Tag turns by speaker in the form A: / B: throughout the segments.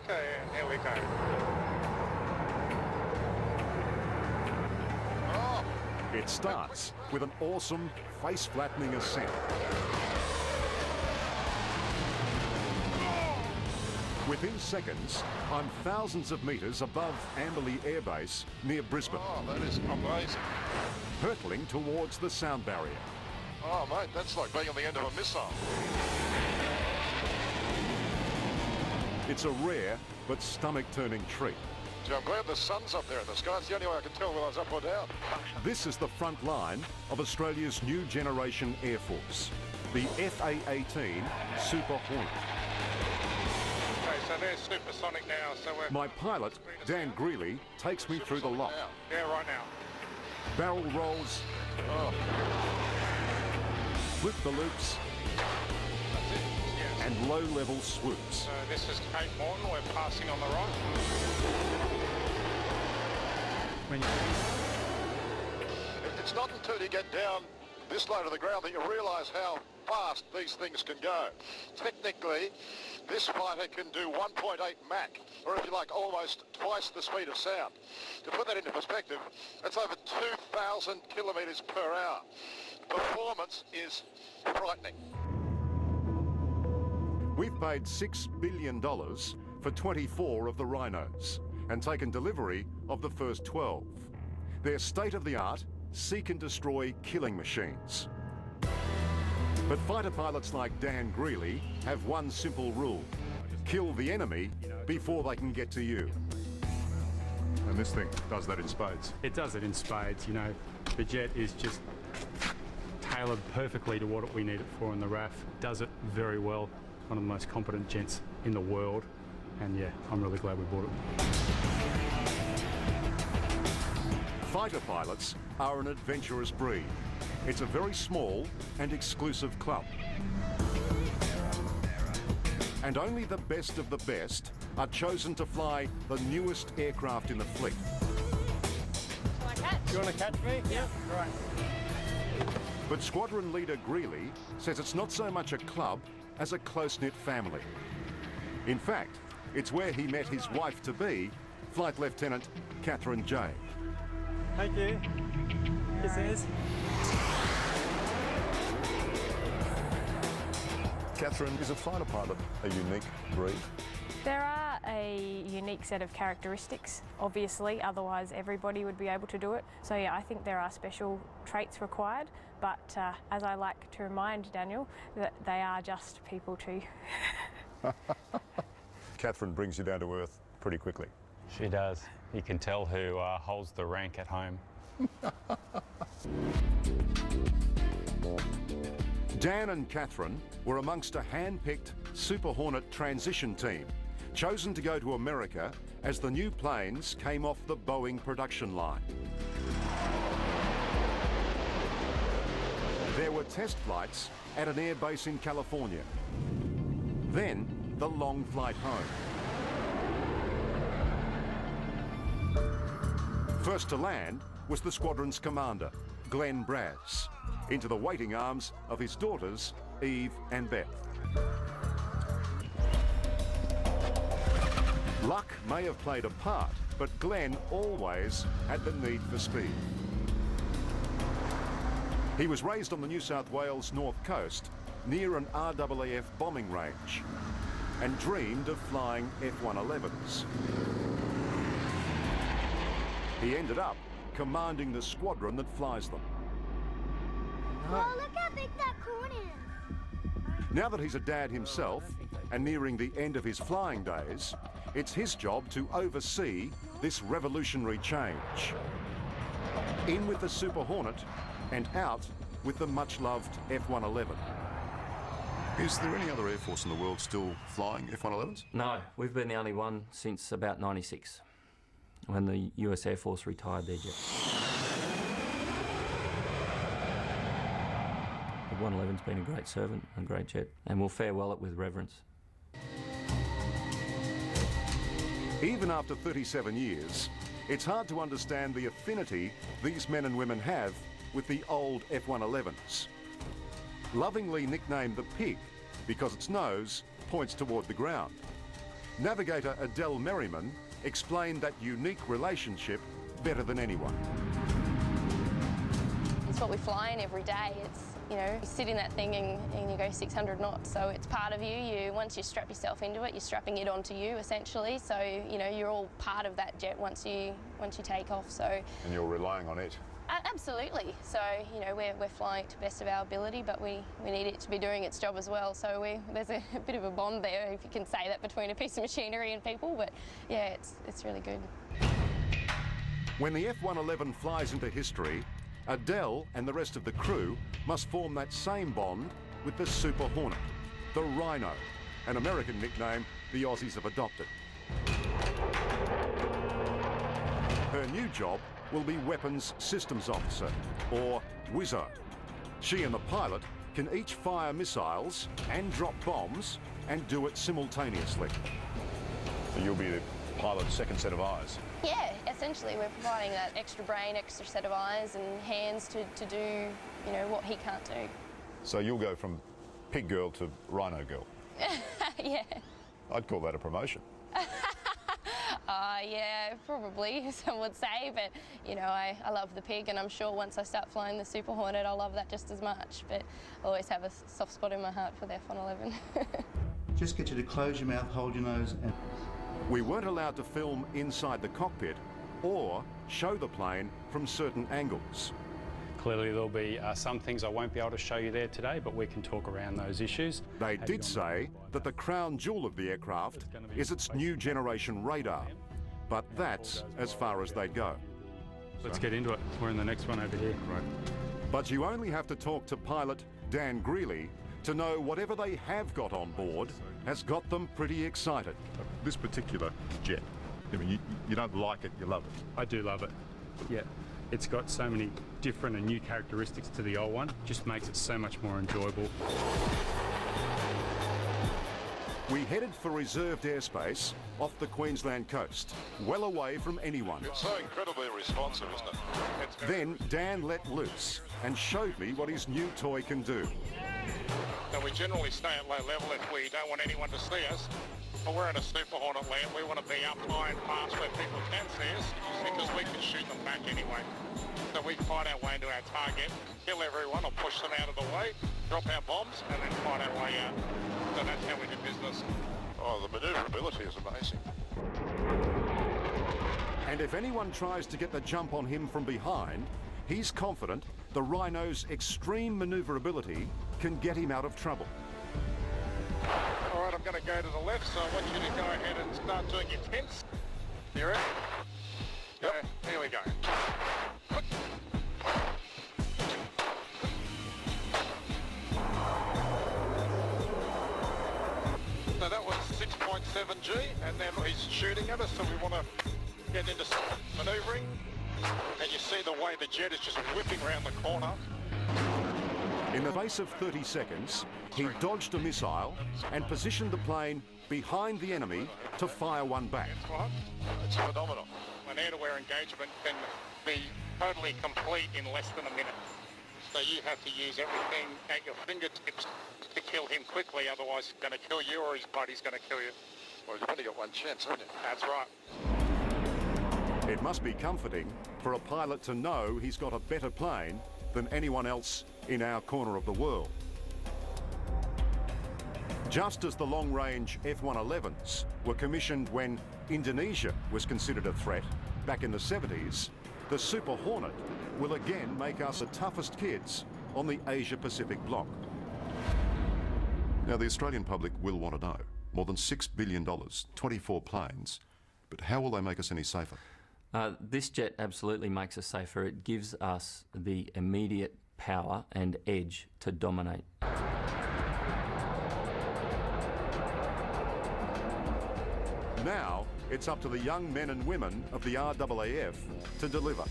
A: Okay, here we go.
B: Oh. It starts with an awesome, face-flattening ascent. Within seconds, I'm thousands of metres above Amberley Air Base near Brisbane.
C: Oh, that is amazing.
B: Hurtling towards the sound barrier.
C: Oh, mate, that's like being on the end of a missile.
B: It's a rare but stomach-turning treat.
C: Gee, I'm glad the sun's up there in the sky. It's the only way I can tell whether I was up or down.
B: This is the front line of Australia's new generation Air Force, the FA-18 Super Hornet.
A: Okay, so they're supersonic now, so we're...
B: My pilot, Dan Greeley, takes me through the lock.
A: Yeah, right now.
B: Barrel rolls, flip the loops,
A: That's it. Yes.
B: and low-level swoops.
A: So this is Cape Morton, we're passing on the right.
C: It's not until you get down this low to the ground that you realise how fast these things can go. Technically, this fighter can do 1.8 Mach, or if you like, almost twice the speed of sound. To put that into perspective, that's over 2,000 kilometres per hour. Performance is frightening.
B: We've paid $6 billion for 24 of the Rhinos and taken delivery of the first 12. They're state-of-the-art, seek-and-destroy killing machines. But fighter pilots like Dan Greeley have one simple rule: kill the enemy before they can get to you. And this thing does that in spades.
D: It does it in spades, you know. The jet is just tailored perfectly to what we need it for, and the RAF does it very well. One of the most competent jets in the world, and yeah, I'm really glad we bought it.
B: Fighter pilots are an adventurous breed. It's a very small and exclusive club. And only the best of the best are chosen to fly the newest aircraft in the fleet.
E: Shall I catch?
D: You want to catch me?
E: Yeah.
D: Right.
B: But Squadron Leader Greeley says it's not so much a club as a close-knit family. In fact, it's where he met his wife-to-be, Flight Lieutenant Catherine J.
D: Thank you. Kisses.
F: Catherine, is a fighter pilot a unique breed?
E: There are a unique set of characteristics, obviously, otherwise everybody would be able to do it. So yeah, I think there are special traits required, but as I like to remind Daniel, that they are just people too.
F: Catherine brings you down to earth pretty quickly.
D: She does. You can tell who holds the rank at home.
B: Dan and Catherine were amongst a hand-picked Super Hornet transition team, chosen to go to America as the new planes came off the Boeing production line. There were test flights at an air base in California. Then the long flight home. First to land was the squadron's commander, Glenn Braz, into the waiting arms of his daughters, Eve and Beth. Luck may have played a part, but Glenn always had the need for speed. He was raised on the New South Wales north coast near an RAAF bombing range and dreamed of flying F-111s. He ended up commanding the squadron that flies them.
G: Oh, look how big that corn is.
B: Now that he's a dad himself and nearing the end of his flying days, it's his job to oversee this revolutionary change. In with the Super Hornet and out with the much-loved F-111.
F: Is there any other Air Force in the world still flying F-111s?
H: No, we've been the only one since about 96, when the US Air Force retired their jet. The 111's been a great servant, a great jet, and we'll farewell it with reverence.
B: Even after 37 years, it's hard to understand the affinity these men and women have with the old F-111s. Lovingly nicknamed the Pig because its nose points toward the ground. Navigator Adele Merriman explained that unique relationship better than anyone.
I: It's what we fly in every day. It's, you know, you sit in that thing and you go 600 knots, so it's part of you. Once you strap yourself into it, you're strapping it onto you, essentially. So, you know, you're all part of that jet once you take off, so...
F: And you're relying on it?
I: Absolutely. So, you know, we're flying to the best of our ability, but we need it to be doing its job as well. So there's a bit of a bond there, if you can say that, between a piece of machinery and people. But yeah, it's really good.
B: When the F-111 flies into history, Adele and the rest of the crew must form that same bond with the Super Hornet, the Rhino, an American nickname the Aussies have adopted. Her new job will be Weapons Systems Officer, or WISO. She and the pilot can each fire missiles and drop bombs and do it simultaneously.
F: So you'll be the pilot's second set of eyes?
I: Yeah, essentially we're providing that extra brain, extra set of eyes and hands to do, you know, what he can't do.
F: So you'll go from pig girl to rhino girl?
I: Yeah.
F: I'd call that a promotion.
I: Yeah, probably, some would say, but, you know, I love the pig, and I'm sure once I start flying the Super Hornet, I'll love that just as much, but I always have a soft spot in my heart for the F-111.
J: Just get you to close your mouth, hold your nose, and...
B: We weren't allowed to film inside the cockpit or show the plane from certain angles.
D: Clearly there'll be some things I won't be able to show you there today, but we can talk around those issues.
B: They did say that the crown jewel of the aircraft is its new generation radar, but that's as far as they'd go.
D: Let's get into it. We're in the next one over here.
B: Right. But you only have to talk to pilot Dan Greeley to know whatever they have got on board has got them pretty excited.
F: This particular jet, I mean, you don't like it, you love it.
D: I do love it. Yeah. It's got so many different and new characteristics to the old one. Just makes it so much more enjoyable.
B: We headed for reserved airspace off the Queensland coast, well away from anyone.
C: It's so incredibly responsive, isn't it?
B: Then Dan let loose and showed me what his new toy can do.
A: So we generally stay at low level if we don't want anyone to see us. But we're in a Super Hornet land. We want to be up high and fast where people can see us because we can shoot them back anyway. So we fight our way into our target, kill everyone or push them out of the way, drop our bombs and then fight our way out. So that's how we do business.
C: Oh, the manoeuvrability is amazing.
B: And if anyone tries to get the jump on him from behind, he's confident the Rhino's extreme manoeuvrability can get him out of trouble.
A: All right, I'm going to go to the left, so I want you to go ahead and start doing your tense. You ready? Yep. Here we go. So that was 6.7G, and then he's shooting at us, so we want to get into some manoeuvring. And you see the way the jet is just whipping around the corner.
B: In the space of 30 seconds, he dodged a missile and positioned the plane behind the enemy to fire one back.
A: That's right.
C: It's phenomenal.
A: An air-to-air engagement can be totally complete in less than a minute. So you have to use everything at your fingertips to kill him quickly, otherwise he's going to kill you or his buddy's going to kill you.
C: Well, you've only got one chance, haven't you?
A: That's right.
B: It must be comforting for a pilot to know he's got a better plane than anyone else in our corner of the world. Just as the long-range F-111s were commissioned when Indonesia was considered a threat back in the 70s, the Super Hornet will again make us the toughest kids on the Asia-Pacific bloc.
F: Now, the Australian public will want to know. More than $6 billion, 24 planes. But how will they make us any safer?
H: This jet absolutely makes us safer. It gives us the immediate power and edge to dominate.
B: Now, it's up to the young men and women of the RAAF to deliver,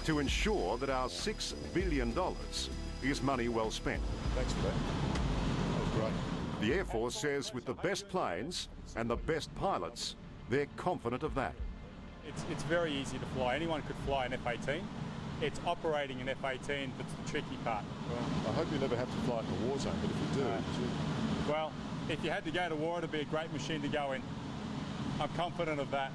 B: to ensure that our $6 billion is money well spent.
F: Thanks for that. That was great.
B: The Air Force says with the best planes and the best pilots, they're confident of that.
D: It's very easy to fly. Anyone could fly an F-18. It's operating an F-18 that's the tricky part.
F: Well, I hope you never have to fly in a war zone, but if you do...
D: Well, if you had to go to war, it'd be a great machine to go in.
K: I'm confident of that.